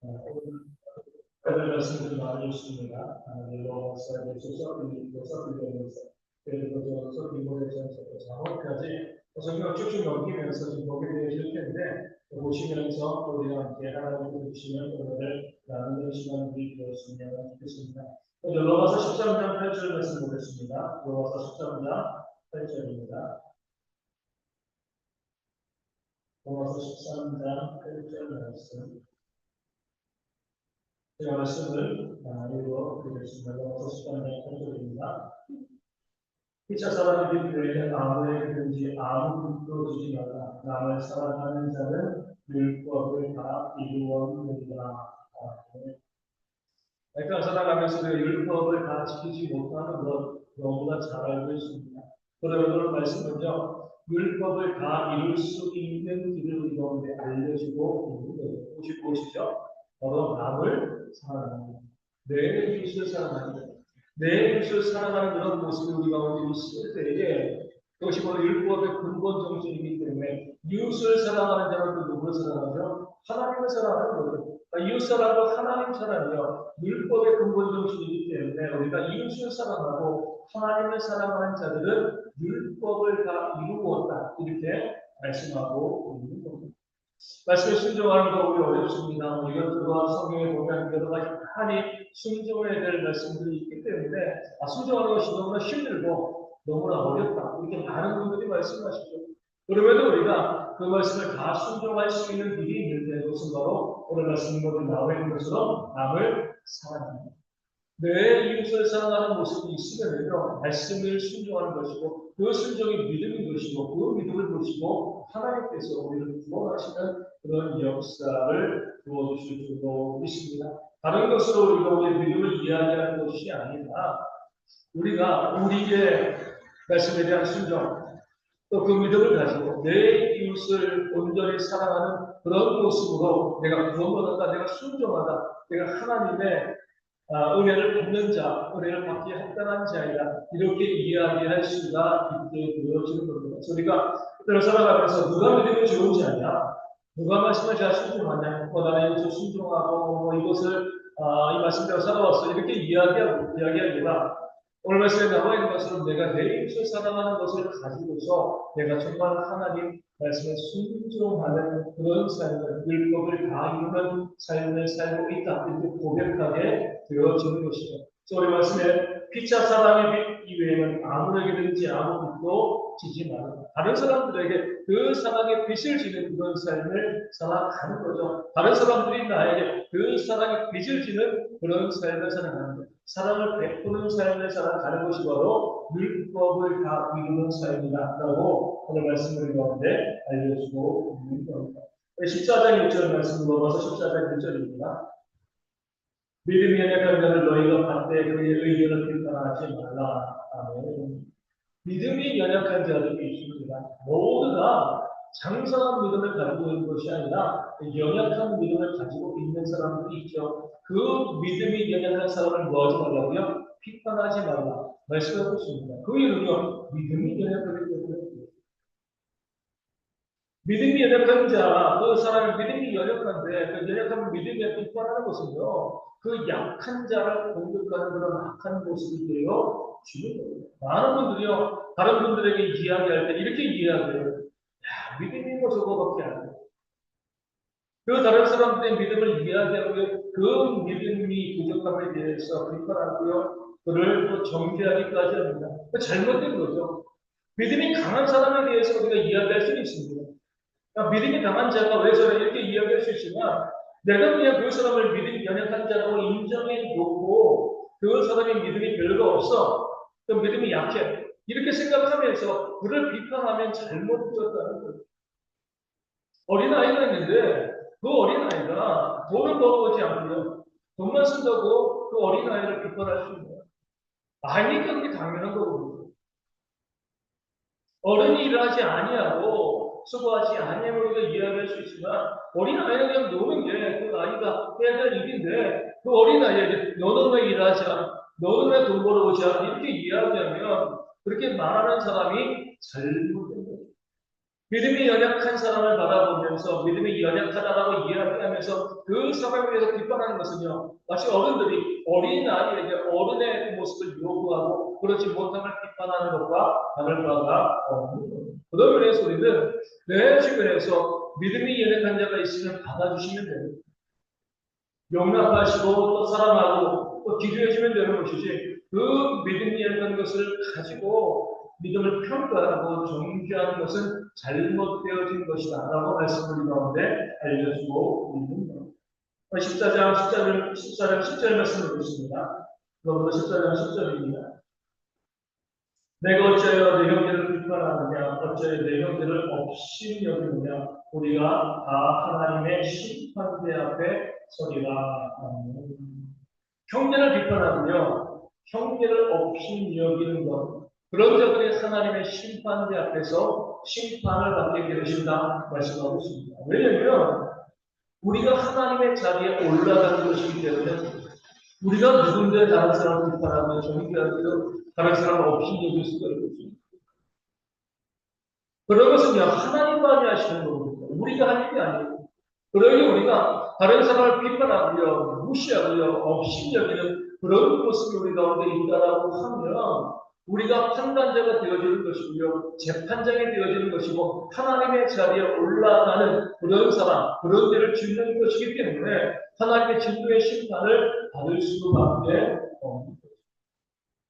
오늘 말씀을 나누겠습니다. 로마서에 서술되면서 그리고 서술되면서 자원까지 성경을 쭉쭉 넘기면서 좀 보게 되실 텐데 보시면서 우리가 함께 하나님을 보시면 오늘 나누는 시간이 되었으면 좋겠습니다. 로마서 13장 8절 말씀 보겠습니다. 로마서 13장 8절입니다. 로마서 13장 8절 말씀. 제가 말씀을 읽어드리겠습니다. 로마서 13장 8절입니다. 피차 사랑이 되면 아무에게든지 아무 빚도 주지 말라. 남을 사랑하는 자는 율법을 다 이루었느니라. 그러니까 살아가면서 율법을 다 지키지 못하는 것 너무나 잘 알고 있습니다. 그러나 오늘 말씀은요, 율법을 다 이룰 수 있는 길을 우리가 알려주고 있는 거예요. 보시죠. 바로 남을 사랑하는 내 이웃을 사랑하는 것. 내 이웃을 사랑하는 그런 모습을 우리가 가운데 있을 때에 그것이 바로 율법의 근본 정신이기 때문에 이웃을 사랑하는 자는 또 누구를 사랑하죠? 하나님을 사랑하는 거죠. 그러니까 이웃 사랑도 하나님 사랑이요. 율법의 근본 정신이기 때문에 우리가 이웃을 사랑하고 하나님을 사랑하는 자들은 율법을 다 이루었다. 이렇게 말씀하고 있는 겁니다. 말씀에 순종하는 거 우리 어렵습니다. 이것들과 성경에 보면 여러 가지 많이 순종해야 될 말씀들이 있기 때문에 순종하는 것이 너무나 힘들고 너무나 어렵다. 이렇게 많은 분들이 말씀하시죠. 그럼에도 우리가 그 말씀을 다 순종할 수 있는 길이 있는데 그것은 바로 오늘 말씀 모두 나와 있는 것처럼 남을 사랑합니다. 내 이웃을 사랑하는 모습이 있으면요, 말씀을 순종하는 것이고, 그 순종이 믿음인 것이고, 그 믿음을 보시고, 하나님께서 우리를 구원하시는 그런 역사를 부어주실 줄로 믿습니다. 다른 것으로 우리가 우리의 믿음을 이야기하는 것이 아니라, 우리가 우리의 말씀에 대한 순종, 또 그 믿음을 가지고 내 이웃을 온전히 사랑하는 그런 모습으로 내가 구원받았다, 내가 순종하다, 내가 하나님의 은혜를 받는 자, 은혜를 받기에 합당한 자이다. 이렇게 이야기할 수가 있게 되어지는 겁니다. 우리가 그들을 살아가면서 누가 믿음이 좋은 자냐, 누가 말씀을 잘 순종하냐, 나는 이것을 순종하고 이것을 이 말씀대로 살아왔어. 이렇게 이야기하기가 오늘 말씀에 나와 있는 것처럼 내가 내 이웃을 사랑하는 것을 가지고서 내가 정말 하나님 말씀에 순종하는 그런 삶을, 율법을 다 이루는 삶을 살고 있다. 이렇게 고백하게 되어지는 것이죠. 우리 말씀에 피차 사랑의 빛 이외에는 아무에게든지 아무 빛도 지지 말라. 다른 사람들에게 그 사랑의 빛을 지는 그런 삶을 살아가는 거죠. 다른 사람들이 나에게 그 사랑의 빛을 지는 그런 삶을 살아가는 거죠. 사랑을 베푸는 삶을 살아가는 것이 바로 율법을 다 이루는 삶이다라고 오늘 말씀을 가운데 알려주고 있는 겁니다. 14장 1절 말씀 로마서 14장 1절입니다. 믿음이 연약한 자를 너희가 받되 그의 의견을 비판하지 말라. 아멘. 믿음이 연약한 자들이 있습니다. 모두가 장성한 믿음을 가지고 있는 것이 아니라 연약한 믿음을 가지고 있는 사람들이 있죠. 그 믿음이 연약한 사람을 뭐 하지 말라고요? 비판하지 말라. 말씀하고 있습니다. 그 이유는요, 믿음이 연약하기 때문에. 믿음이 연약한 자, 그 사람의 믿음이 연약한데, 그 연약한 믿음에 비판하는 것은요, 그 약한 자를 공격하는 그런 악한 모습이 되어 주는 거예요. 많은 분들이요, 다른 분들에게 이야기할 때 이렇게 이야기해요. 야, 믿음이 뭐 저거밖에 안 돼. 그 다른 사람들의 믿음을 이야기하고요, 그 믿음이 부족함에 대해서 비판하고요, 그를 또 정죄하기까지 합니다. 잘못된 거죠. 믿음이 강한 사람에 대해서 우리가 이야기할 수는 있습니다. 믿음이 강한 자가 왜 저래 이렇게 이야기할 수 있지만 내가 그냥 그 사람을 믿음이 연약한 자라고 인정해 놓고 그 사람의 믿음이 별거 없어. 그 믿음이 약해. 이렇게 생각하면서 그를 비판하면 잘못되었다는 거예요. 어린아이가 있는데 그 어린아이가 돈을 벌어오지 않고요. 돈만 쓴다고 그 어린아이를 비판할 수 있나요? 아니니까 그게 당연한 거거든요. 어른이 일하지 아니하고 수고하지 아니하면 우리가 이해할 수 있지만 어린아이가 그냥 노는 게 그 아이가 해야 될 일인데 그 어린아이에게 너는 왜 일하지 않아? 너는 왜 돈 벌어오지 않아? 이렇게 이야기하면 그렇게 말하는 사람이 잘못된 거죠. 믿음이 연약한 사람을 바라보면서 믿음이 연약하다라고 이야기하면서 그 사람에 대해서 비판하는 것은요, 마치 어른들이 어린 아이에게 어른의 모습을 요구하고 그렇지 못함을 비판하는 것과 다를 바가 없는 겁니다. 그런 면에서 우리는 내 주변에서 믿음이 연약한 자가 있으면 받아주시면 됩니다. 용납하시고 또 사랑하고 또 기도해주면 되는 것이지 그 믿음이 연약한 것을 가지고 믿음을 평가하고 정죄하는 것은 잘못되어진 것이다 라고 말씀을 가운데 알려주고 있는 겁니다. 14장 10절 말씀을 보겠습니다. 그러므로 14장 10절입니다. 내가 어찌하여 내 형제를 비판하느냐 어찌하여 내 형제를 업신 여기느냐 우리가 다 하나님의 심판대 앞에 서리라. 형제를 비판하면요 형제를 업신 여기는 것 그런 자들이 하나님의 심판대 앞에서 심판을 받게 되신다 말씀하고 있습니다. 왜냐하면 우리가 하나님의 자리에 올라가는 것이기 때문에 우리가 누군데 다른 사람을 비판하면 정죄하고 다른 사람을 없이 여길 수가 있습니다. 그런 것은요, 하나님만이 하시는 겁니다. 우리가 할 일이 아니에요. 그러니 우리가 다른 사람을 비판하고요, 무시하고요, 없이 여기는 그런 모습이 우리 가운데 있다라고 하면 우리가 판단자가 되어지는 것이고요, 재판장이 되어지는 것이고 하나님의 자리에 올라가는 그런 사람, 그런 데를 짓는 것이기 때문에 하나님의 진노의 심판을 받을 수밖에 없습니다.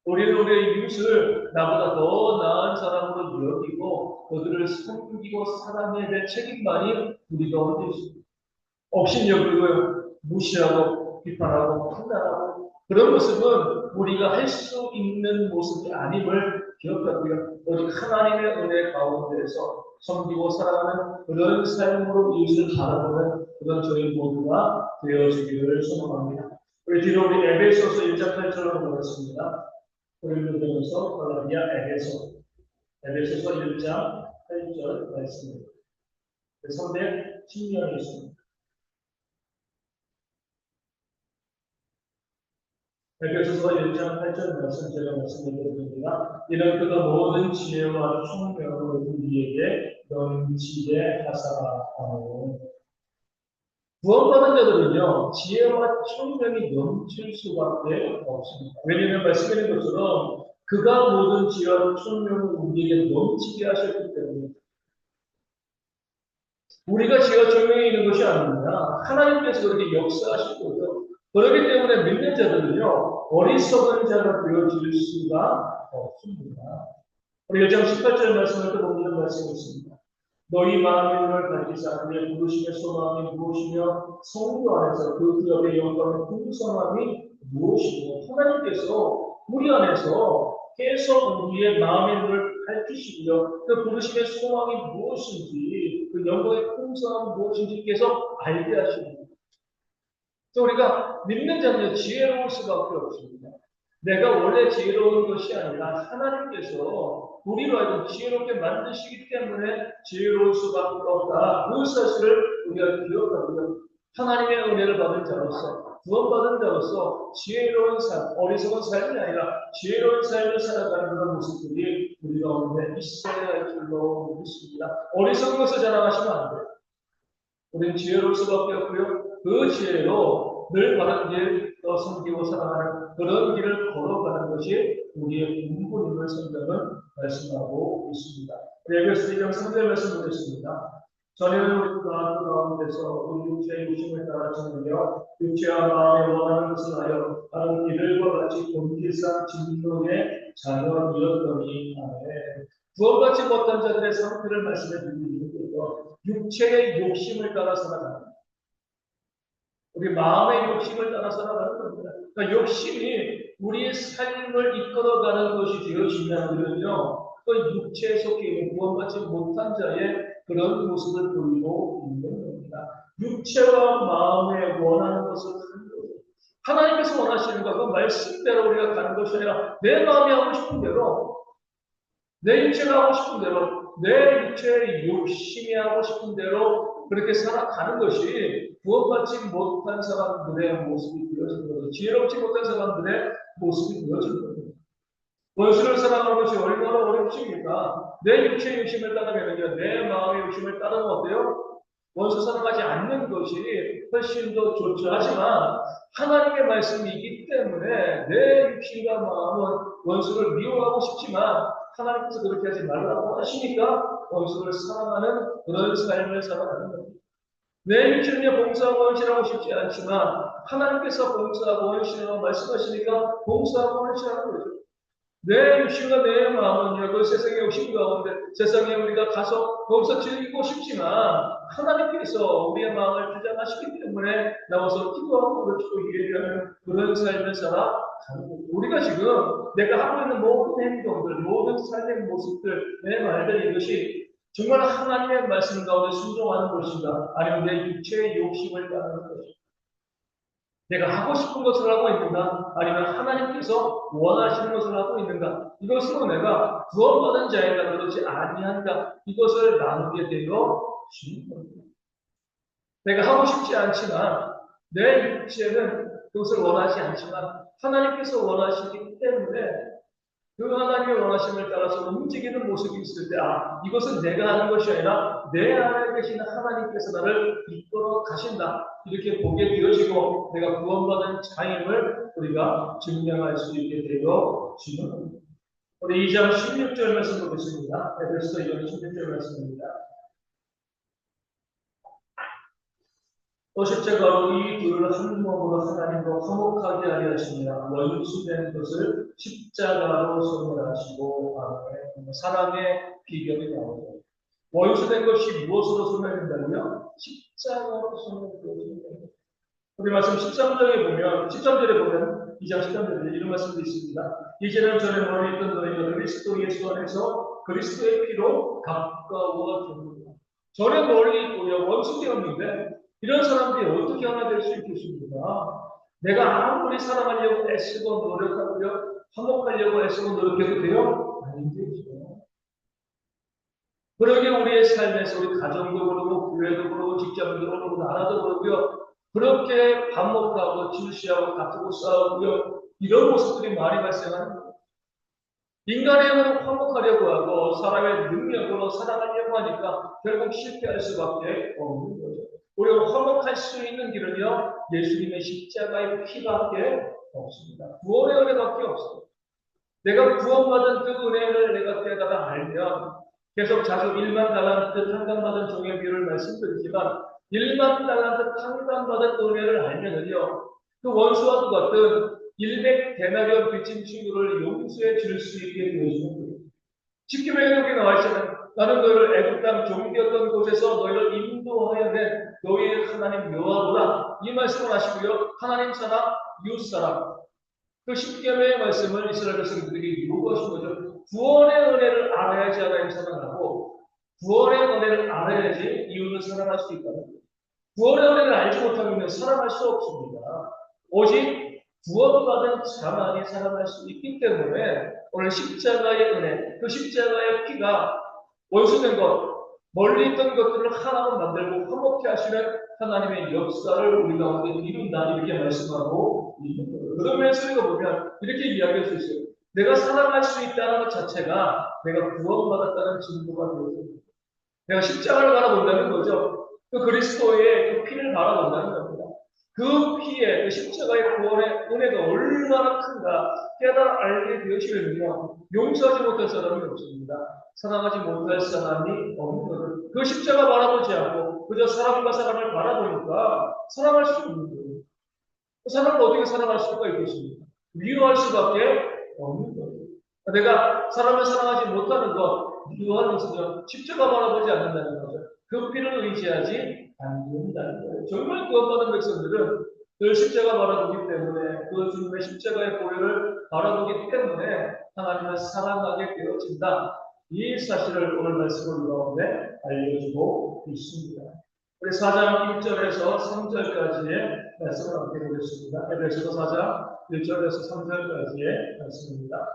우리는 우리의 이웃을 나보다 더 나은 사람으로 여기고 그들을 섬기고 사랑해야 될 책임만이 우리 가운데 있습니다. 없인 여기고 무시하고 비판하고 판단하고 그런 모습은 우리가 할 수 있는 모습이 아님을 기억하고요. 오직 하나님의 은혜 가운데에서 섬기고 사랑하는 그런 삶으로 이웃을 바라보는 그런 저희 모두가 되어지기를 소망합니다. 우리 뒤로 우리 에베소서 1장 8절로 보겠습니다. 고린도전서 갈라디아 에베소서 1장 8절 말씀입니다. 310년이 있습니다. 에베소서 1장 8절 말씀 제가 말씀드렸습니다. 이는 그가 모든 지혜와 총명을 우리에게 넘치게 하사라. 구원받은 자들은요, 지혜와 총명이 넘칠 수밖에 없습니다. 왜냐하면 말씀드린 것처럼 그가 모든 지혜와 총명을 우리에게 넘치게 하셨기 때문에 우리가 지혜와 총명이 있는 것이 아닙니다. 하나님께서 그렇게 역사하실 거죠. 그렇기 때문에 믿는 자들은요, 어리석은 자가 되어질 수가 없습니다. 우리 1장 18절 말씀을 또 보는 말씀이 있습니다. 너희 마음의 눈을 가리사 그의 부르심의 소망이 무엇이며 성도 안에서 그 기업의 영광의 풍성함이 무엇이고 하나님께서 우리 안에서 계속 우리의 마음의 눈을 밝히시고요. 그 부르심의 소망이 무엇인지 그 영광의 풍성함이 무엇인지 계속 알게 하십니다. 그래서 우리가 믿는 자는 지혜로울 수밖에 없습니다. 내가 원래 지혜로운 것이 아니라 하나님께서 우리로 하여금 지혜롭게 만드시기 때문에 지혜로울 수밖에 없다. 그 사실을 우리가 기억하고요. 하나님의 은혜를 받은 자로서 구원받은 자로서 지혜로운 삶, 어리석은 삶이 아니라 지혜로운 삶을 살아가는 그런 모습들이 우리 가운데 있어야 할 줄로 믿습니다. 어리석은 것을 자랑하시면 안 돼요. 우리는 지혜로울 수밖에 없고요. 그 지혜로 늘 바른 길, 섬기고 사랑하는 그런 길을 걸어가는 것이 우리의 공부임을 성경은 말씀하고 있습니다. 에베소 2장 3절 말씀 보겠습니다. 전에는 우리가 그 가운데서 우리 육체의 욕심을 따라 찾으며 육체와 마음에 원하는 것을 하여 다른 이들과 같이 본질상 진노의 자녀이었더니 구원받지 못한 자들의 상태를 말씀해 드리고 있는 거죠. 육체의 욕심을 따라 살아가는 우리 마음의 욕심을 따라 살아가는 겁니다. 그러니까 욕심이 우리의 삶을 이끌어가는 것이 되어지면요, 그 육체에 속해 있는 구원받지 못한 자의 그런 모습을 보이고 있는 겁니다. 육체와 마음에 원하는 것을 하는 거죠. 하나님께서 원하시는 것, 그 말씀대로 우리가 가는 것이 아니라 내 마음이 하고 싶은 대로, 내 육체가 하고 싶은 대로, 내 육체의 욕심이 하고 싶은 대로 그렇게 살아가는 것이 구원받지 못한 사람들의 모습이 되어진 거죠. 지혜롭지 못한 사람들의 모습이 되어진 거죠. 원수를 사랑하는 것이 얼마나 어렵습니까? 내 육체의 욕심을 따르면요, 내 마음의 욕심을 따르면 어때요? 원수 사랑하지 않는 것이 훨씬 더 좋죠. 하지만 하나님의 말씀이기 때문에 내 육신과 마음은 원수를 미워하고 싶지만 하나님께서 그렇게 하지 말라고 하시니까 원수를 사랑하는 그런 삶을 살아가는 겁니다. 내 육신에 봉사하고 헌신하고 싶지 않지만 하나님께서 봉사하고 헌신하고 말씀하시니까 봉사하고 헌신하는 거죠. 내 육신과 내 마음은요, 그 세상의 욕심 가운데 세상에 우리가 가서 거기서 즐기고 싶지만 하나님께서 우리의 마음을 주장하시기 때문에 나와서 기도하고 그렇고 예배하는 그런 삶을 살아 가는 거죠. 우리가 지금 내가 하고 있는 모든 행동들, 모든 삶의 모습들, 내 말들 이것이 정말 하나님의 말씀 가운데 순종하는 것인가 아니면 내 육체의 욕심을 따르는 것인가 내가 하고 싶은 것을 하고 있는가? 아니면 하나님께서 원하시는 것을 하고 있는가? 이것으로 내가 구원받은 자인가 그렇지 아니한가? 이것을 나누게 되어 주는 겁니다. 내가 하고 싶지 않지만 내 육체는 그것을 원하지 않지만 하나님께서 원하시기 때문에 그 하나님의 원하심을 따라서 움직이는 모습이 있을 때, 이것은 내가 하는 것이 아니라 내 안에 계신 하나님께서 나를 이끌어 가신다. 이렇게 보게 되어지고, 내가 구원받은 자임을 우리가 증명할 수 있게 되어 지는 겁니다. 우리 2장 16절 말씀 보겠습니다. 에베소서 2장 16절 말씀입니다. 또 십자가로 이 둘을 한 몸으로 하나님과 화목하게 하려 하시니라 원수된 것을 십자가로 소멸하시고 사랑의 비결이 나오죠. 원수된 것이 무엇으로 소멸된다고요? 십자가로 소멸된다. 우리 말씀 13절에 보면 2장 13절에 이런 말씀도 있습니다. 이제는 전에 멀리 있던 너희가 그리스도 예수 안에서 그리스도의 피로 가까워졌느니라. 전에 멀리 있고요 원수되었는데 이런 사람들이 어떻게 하나 될 수 있겠습니까? 내가 아무리 사랑하려고 애쓰고 노력하고요 화목하려고 애쓰고 노력해도 돼요? 안 되죠. 그러게 우리의 삶에서 우리 가정도 그러고 교회도 그러고 직장도 그러고 나라도 그러고요 그렇게 반목하고 질시하고 다투고 싸우고요 이런 모습들이 많이 발생하는 거예요. 인간의 영을 화목하려고 하고 사람의 능력으로 사랑하려고 하니까 결국 실패할 수밖에 없는 거죠. 우리가 화목할 수 있는 길은요 예수님의 십자가의 피밖에 없습니다. 구원의 은혜밖에 없습니다. 내가 구원받은 그 은혜를 내가 깨달아 알면 계속 자주 1만 달란트 탕감받은 종의 비유를 말씀드리지만 1만 달란트 탕감받은 은혜를 알면은요 그 원수와 똑같은 100데나리온 빚진 친구를 용서해 줄 수 있게 되어주는 거예요. 지킴의 여기 나와 있잖아요. 나는 너희를 애굽 땅 종되었던 곳에서 너희를 인도하여 낸 너희의 하나님 여호와로다. 이 말씀을 하시고요. 하나님 사람, 이웃 사람. 그 십계명의 말씀을 이스라엘 백성들에게 요구하신 거죠. 구원의 은혜를 알아야지 하나님 사랑하고 구원의 은혜를 알아야지 이웃을 사랑할 수 있다는 거예요. 구원의 은혜를 알지 못하면 사랑할 수 없습니다. 오직 구원받은 자만이 사랑할 수 있기 때문에 오늘 십자가의 은혜, 그 십자가의 피가 원수된 것, 멀리 있던 것들을 하나로 만들고 화목케 하시는 하나님의 역사를 우리 가운데 이룬다 이렇게 말씀하고 있는 거예요. 그러면서 우리가 보면 이렇게 이야기할 수 있어요. 내가 사랑할 수 있다는 것 자체가 내가 구원받았다는 증거가 되어집니다. 내가 십자가를 바라본다는 거죠. 그 그리스도의 그 피를 바라본다는 겁니다. 그 피에 그 십자가의 구원의 은혜가 얼마나 큰가 깨달아 알게 되시면요 용서하지 못할 사람이 없습니다. 사랑하지 못할 사람이 없는 것은 그 십자가 바라보지 않고 그저 사람과 사람을 바라보니까 사랑할 수 없는 거예요. 그 사람을 어떻게 사랑할 수가 있겠습니까? 미워할 수밖에 없는 거예요. 내가 사람을 사랑하지 못하는 것, 미워하는 것은요 십자가 바라보지 않는다는 거죠. 그 피를 의지하지 않는다는 거예요. 정말 구원받은 백성들은 늘 십자가 바라보기 때문에 그 주님의 십자가의 보혈을 바라보기 때문에 하나님을 사랑하게 되어진다. 이 사실을 오늘 말씀을 가운데 알려주고 있습니다. 우리 4장 1절에서 3절까지의 말씀을 함께 보겠습니다. 에베소서 4장 1절에서 3절까지의 말씀입니다.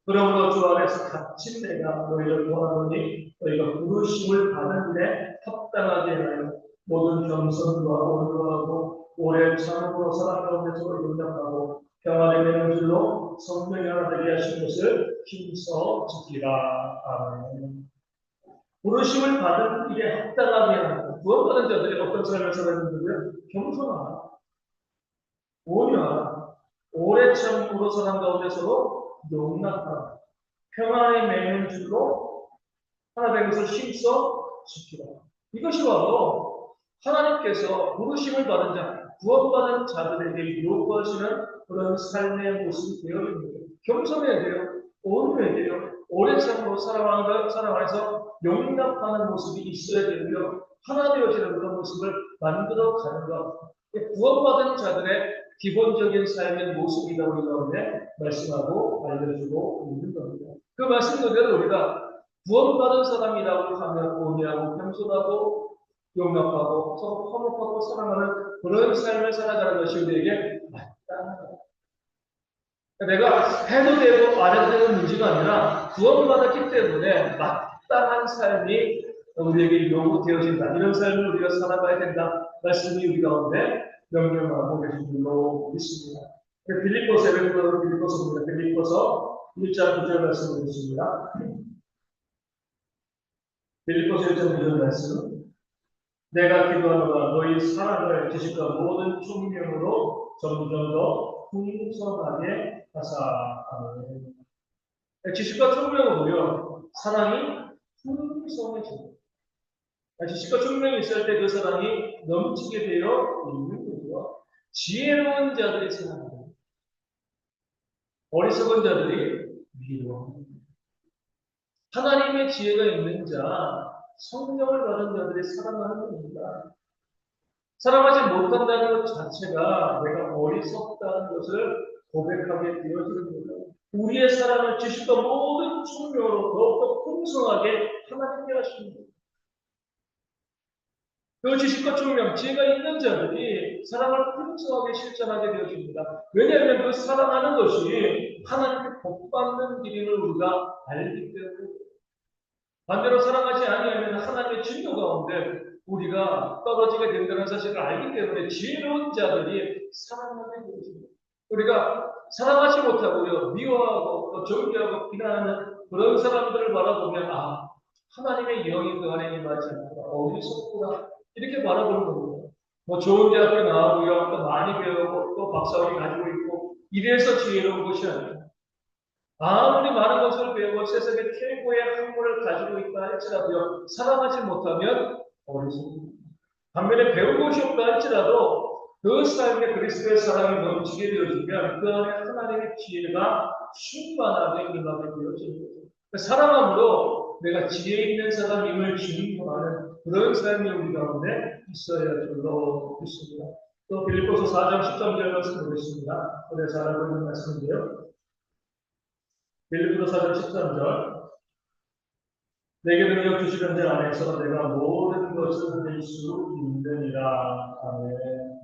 그러므로 주 안에서 갇힌 내가 너희를 구하노니 너희가 부르심을 받은 일에 합당하게 하여 모든 겸손과 온유하고 오래 참음으로 사랑 가운데 서로 용납하고 평안에 매는 줄로 성령이 하나 되게 하신 것을 힘써 지키라. 아멘. 부르심을 받은 일에 합당하게 하는 구원받은 자들이 어떤 삶을 살았는데요? 겸손하다, 온유하다, 오래 참음으로 사랑 가운데 서로 용납하다, 평안에 매는 줄로 하나 된 것을 힘써 지키라. 이것이 바로 하나님께서 부르심을 받은 자, 구원받은 자들에게 요구하시는 그런 삶의 모습이 되어 있는 거예요. 겸손해야 돼요. 온유해야 돼요. 오래 참고 사랑 안에서 용납하는 모습이 있어야 되고요. 하나 되어지는 그런 모습을 만들어 가는 것. 구원받은 자들의 기본적인 삶의 모습이다 우리 가운데 말씀하고 알려주고 있는 겁니다. 그 말씀 그대로 우리가 구원받은 사람이라고 하면 온유하고 겸손하고 용납하고 서로 화목하고 사랑하는 그런 삶을 살아가는 것이 우리에게 마땅하다. 내가 해도 되고 안 해도 되는 문제가 아니라 구원받았기 때문에 마땅한 삶이 우리에게 요구되어진다. 이런 삶을 우리가 살아가야 된다. 말씀이 우리 가운데 명령하고 계신 줄로 믿습니다. 빌립보서 1장 9절 말씀을 드리겠습니다. 빌립보서 1장 9절 말씀. 내가 기도하노라 너희 사랑을 지식과 모든 총명으로 점점 더 풍성하게 하사. 아멘. 지식과 총명으로요 사랑이 풍성해집니다. 지식과 총명이 있을 때 그 사랑이 넘치게 되어 있는 거죠. 지혜로운 자들이 사랑합니다. 어리석은 자들이 미워합니다. 하나님의 지혜가 있는 자, 성령을 받은 자들이 사랑하는 겁니다. 사랑하지 못한다는 것 자체가 내가 어리석다는 것을 고백하게 되어지는 거예요. 우리의 사랑을 지식과 모든 총명으로 더욱더 풍성하게 하나님께 하십니다. 그 지식과 총명, 지혜가 있는 자들이 사랑을 풍성하게 실천하게 되어집니다. 왜냐하면 그 사랑하는 것이 하나님께 복받는 길임을 우리가 알기 때문에. 반대로 사랑하지 아니하면 하나님의 진노 가운데 우리가 떨어지게 된다는 사실을 알기 때문에 지혜로운 자들이 사랑하게 되어집니다. 우리가 사랑하지 못하고요, 미워하고 또 정죄하고 비난하는 그런 사람들을 바라보면 하나님의 영이 그 안에 임하지 않구나, 어리석구나 이렇게 바라보는 겁니다. 뭐 좋은 대학교 나오고요, 또 많이 배우고 또 박사학위 가지고 있고 이래서 지혜로운 것이 아니에요. 아무리 많은 것을 배우고 세상의 최고의 학문을 가지고 있다 할지라도요, 사랑하지 못하면 어리석습니다. 반면에 배운 것이 없다 할지라도 그 삶에 그리스도의 사랑이 넘치게 되어지면 그 안에 하나님의 지혜가 충만하게 임하게 되어지는 거죠. 사랑함으로 내가 지혜 있는 사람임을 증거하는 그런 삶이 우리 가운데 있어야 줄로 믿습니다. 또 빌립보서 4장 13절 말씀 보겠습니다. 오늘 잘 알고 있는 말씀인데요. 빌립보서 4장 13절. 내게 능력 주시는 자 안에서 내가 모든 것을 할 수 있느니라. 아멘.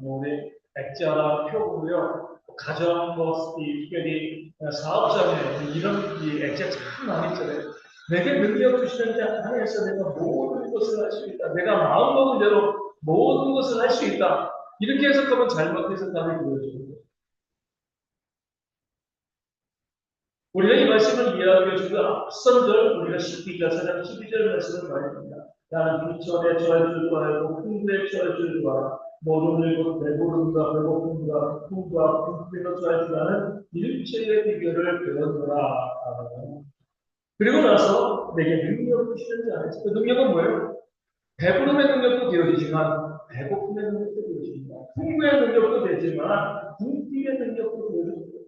우리 액자나 표고요. 가정, 특별히 사업장에 이런 액자 참 많이 있잖아요. 내게 능력 주시는 자 안에서 내가 모든 것을 할 수 있다. 내가 마음먹은 대로 모든 것을 할 수 있다. 이렇게 해석하면 잘못 해석하는 거예요. 우리가 이 말씀을 이해하기 위해서 그 앞선 절 우리가 4장 12절 말씀을 말합니다. 나는 비천에 처할 줄도 알고 풍부에 처할 줄도 알아. 모든 일과 배부름과 배고픔과 풍부와 풍부에서 처할 줄 아는 일체의 비결을 배웠노라. 그리고 나서 내게 능력을 주시는 자 안에서 그 능력은 뭐예요? 배부름의 능력도 되어지지만 배고픔의 능력도 되어집니다. 풍부의 능력도 되지만 궁핍의 능력도 되어집니다.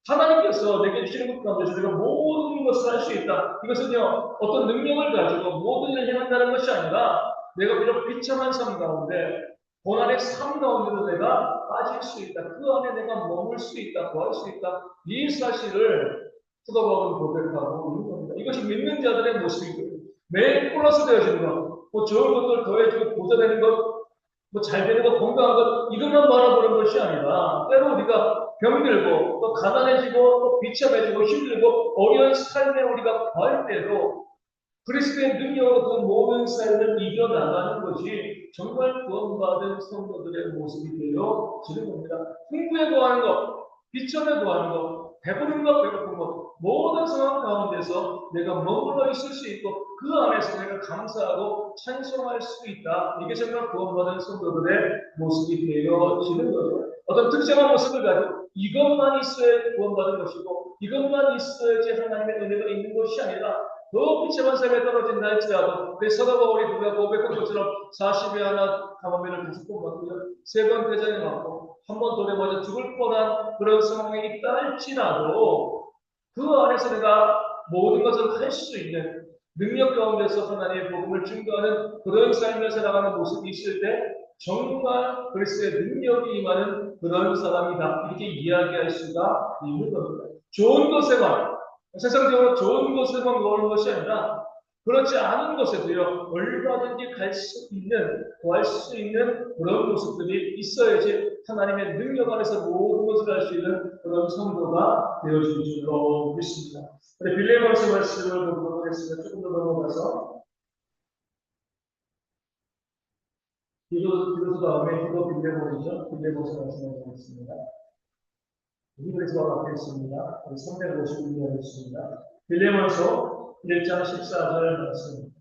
하나님께서 내게 주시는 것 가운데서 내가 모든 것을 할 수 있다. 이것은요, 어떤 능력을 가지고 모든 일을 해낸다는 것이 아니라 내가 비록 비참한 삶 가운데, 고난의 삶 가운데도 내가 빠질 수 있다. 그 안에 내가 머물 수 있다. 구할 수 있다. 이 사실을 사도 바울은 고백하고 있는 겁니다. 이것이 믿는 자들의 모습이고요. 매일 플러스 되어지는 것, 뭐 좋은 것들 더해지고 보좌되는 것, 뭐 잘 되는 것, 건강한 것, 이것만 바라보는 것이 아니라 때로 우리가 병들고 또 가난해지고 또 비참해지고 힘들고 어려운 삶에 우리가 거할 때도 그리스도의 능력으로 그 모든 삶을 이겨나가는 것이 정말 구원받은 성도들의 모습이 되어지는 겁니다. 풍부에 거하는 것, 비천에 거하는 것, 배부른 것, 배고픈 것, 모든 상황 가운데서 내가 머물러 있을 수 있고 그 안에서 내가 감사하고 찬송할 수 있다. 이게 정말 구원받은 성도들의 모습이 되어지는 거죠. 어떤 특정한 모습을 가지고 이것만 있어야 구원받은 것이고 이것만 있어야지 하나님의 은혜가 있는 것이 아니라 더 비참한 삶에 떨어진다 할지라도 그 사도 바울이 누가 고백한 것처럼 40에 하나 감화면을 5번 맞고요. 3번 대장에 맞고 한 번 돌에 맞아 죽을 뻔한 그런 상황에 있다 할지라도 그 안에서 내가 모든 것을 할 수 있는 능력 가운데서 하나님의 복음을 증거하는 그런 삶을 살아가는 모습이 있을 때 정말 그리스도의 능력이 임하는 그런 사람이다. 이렇게 이야기할 수가 있는 겁니다. 좋은 것에만, 세상적으로 좋은 것에만 머무는 것이 아니라 그렇지 않은 것에도요, 얼마든지 갈 수 있는, 구할 수 있는 그런 모습들이 있어야지 하나님의 능력 안에서 모든 것을 할 수 있는 그런 성도가 되어질 줄로 믿습니다. 빌레몬서 말씀을 보도록 하겠습니다. 조금 더 넘어가서 비로소 다음에 히도 빌레몬이죠. 빌레몬서 말씀을 보겠습니다. 히브리서가 앞에 있습니다. 356년 있습니다. 빌레몬서 1장 14절 말씀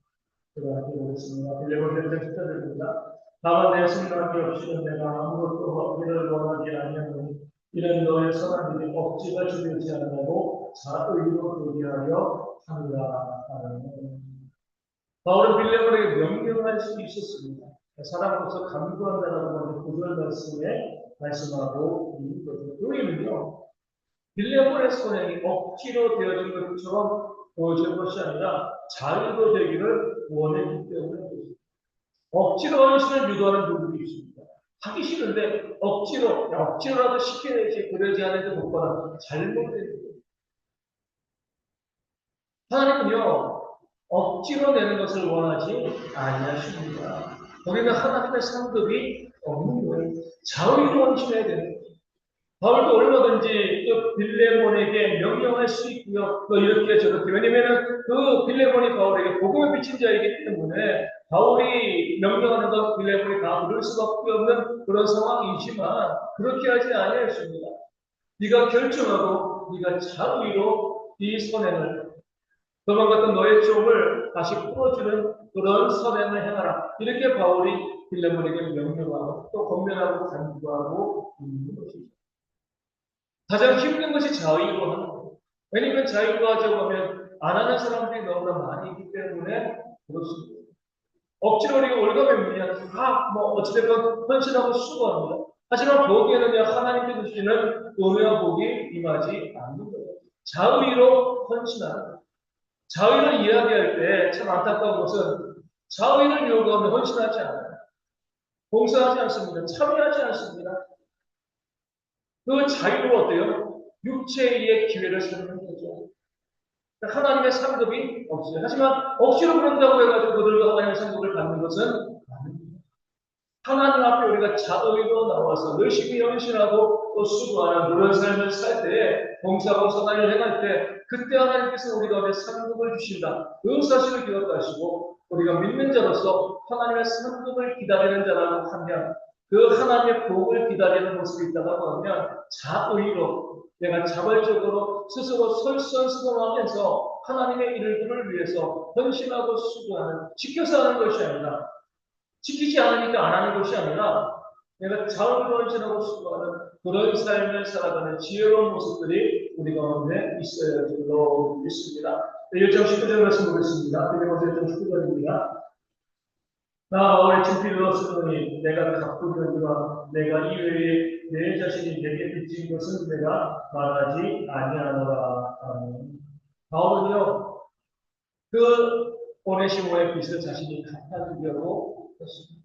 함께 보겠습니다. 빌레몬서 1장 14절입니다. 다만 내 생각이 없이는 내가 아무것도 얻기를 원하지 않냐니 이는 너의 선한 일이 억지가 주되지 않냐고 자의로 도리하여 하느라. 바울은 빌레몬에게 명령할 수 있었습니다. 사람으로서 간구한다라고 하는 구절 말씀에 말씀하고 있는 거죠. 그 의미는요, 빌레몬의 선행이 억지로 되어진 것처럼 보여지는 것이 아니라 자유로 되기를 원했기 때문에 억지로 하는 것을 유도하는 부분이 있습니다. 하기 싫은데 억지로라도 시켜내지 그러지 않아도 못 받아 잘못된 거예요. 하나님은요, 억지로 내는 것을 원하지 아니하십니다. 우리는 하나님의 상급이 없는 거예요. 자유로 헌신해야 되는 거예요. 바울도 얼마든지 또 빌레몬에게 명령할 수 있고요. 또 이렇게 저렇게. 왜냐면은 그 빌레몬이 바울에게 복음을 비친 자이기 때문에 바울이 명령하는 것 빌레몬이 다 들을 수밖에 없는 그런 상황이지만 그렇게 하지 아니했습니다. 네가 결정하고 네가 자유로 이 선행을 도망갔던 너의 쪽을 다시 풀어주는 그런 선행을 행하라. 이렇게 바울이 빌레몬에게 명령하고 또 권면하고 간구하고 있는 것이죠. 가장 힘든 것이 자유로 하는 거예요. 왜냐하면 자유로 하자고 하면 안 하는 사람들이 너무나 많이 있기 때문에 그렇습니다. 억지로 우리가 올가매면 어찌됐건 헌신하고 수고합니다. 하지만 거기에는 하나님께 주시는 은혜와 복이 임하지 않는 거예요. 자의로 헌신하는 거예요. 자의를 이야기할 때 참 안타까운 것은 자의를 요구하면 헌신하지 않아요. 봉사하지 않습니다. 참여하지 않습니다. 그 자유로 어때요? 육체의 기회를 삼는 거죠. 하나님의 상급이 없어요. 하지만 억지로 그런다고 해가지고 그들과 하나님의 상급을 받는 것은 아닙니다. 하나님 앞에 우리가 자의로 나와서 열심히 헌신하고 또 수고하는 그런 삶을 살 때, 봉사하고 선한을 행할 때, 그때 하나님께서 우리 가운데 상급을 주신다. 그 사실을 기억하시고 우리가 믿는 자로서 하나님의 상급을 기다리는 자라고 하면 그 하나님의 복을 기다리는 모습이 있다고 하면 자의로 내가 자발적으로 스스로 설선수범하면서 하나님의 이름을 위해서 헌신하고 수고하는, 지켜서 하는 것이 아니라 지키지 않으니까 안 하는 것이 아니라 내가 자원으로 헌신하고 수고하는 그런 삶을 살아가는 지혜로운 모습들이 우리 가운데 있어야 할 줄로 믿습니다. 1장 19절 말씀 보겠습니다. 빌레몬서 1장 19절입니다. 나 바울의 친필로 쓰노니 내가 가꾸려니와 내가 이외에 내 자신이 내게 빚진 것은 내가 말하지 아니하노라. 바울은요, 그 오네시모의 빚을 자신이 갚아주려고 했습니다.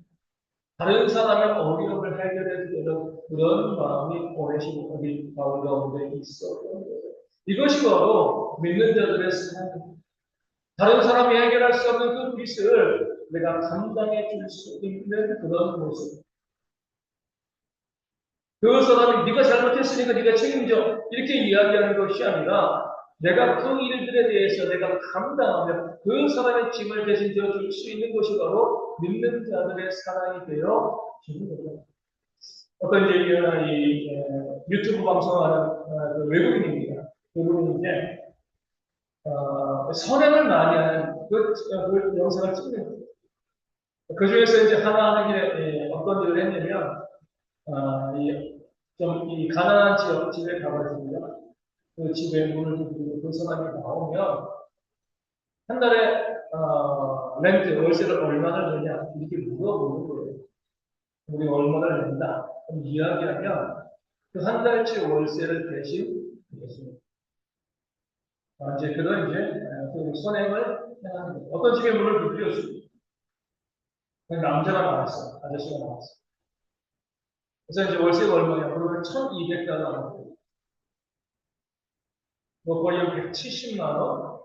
다른 사람의 어려움을 해결해 주려는 그런 마음이 오네시모 바울 가운데 있었던 거예요. 이것이 바로 믿는 자들의 삶입니다. 다른 사람이 해결할 수 없는 그 빚을 내가 감당해 줄 수 있는 그런 모습. 그 사람이 네가 잘못했으니까 네가 책임져 이렇게 이야기하는 것이 아니라 내가 그 일들에 대해서 내가 감당하며 그 사람의 짐을 대신 져줄 수 있는 것이 바로 믿는 자들의 사랑이 되어 주는 거죠. 어떤 이제 유튜브 방송하는 그 외국인입니다. 외국인인데 선행을 많이 하는 그 영상을 찍는 거예요. 그 중에서 이제 하나 하는 게 어떤 일을 했냐면 이 가난한 집에 가가지고요. 그 집에 문을 두드리고 그 사람이 나오면 한 달에 렌트 월세를 얼마나 내냐 이렇게 물어보는 거예요. 우리 얼마나 낸다. 그럼 이야기하면 그 한 달치 월세를 대신 드렸습니다. 이제 그런 이제 그 선행을 행하는 거예요. 어떤 집에 문을 두드렸습니다. 남자가 나왔어요. 아저씨가 나왔어요. 그래서 이제 월세가 얼마냐? 그러면 1,200달러. 뭐 거의 170만 원,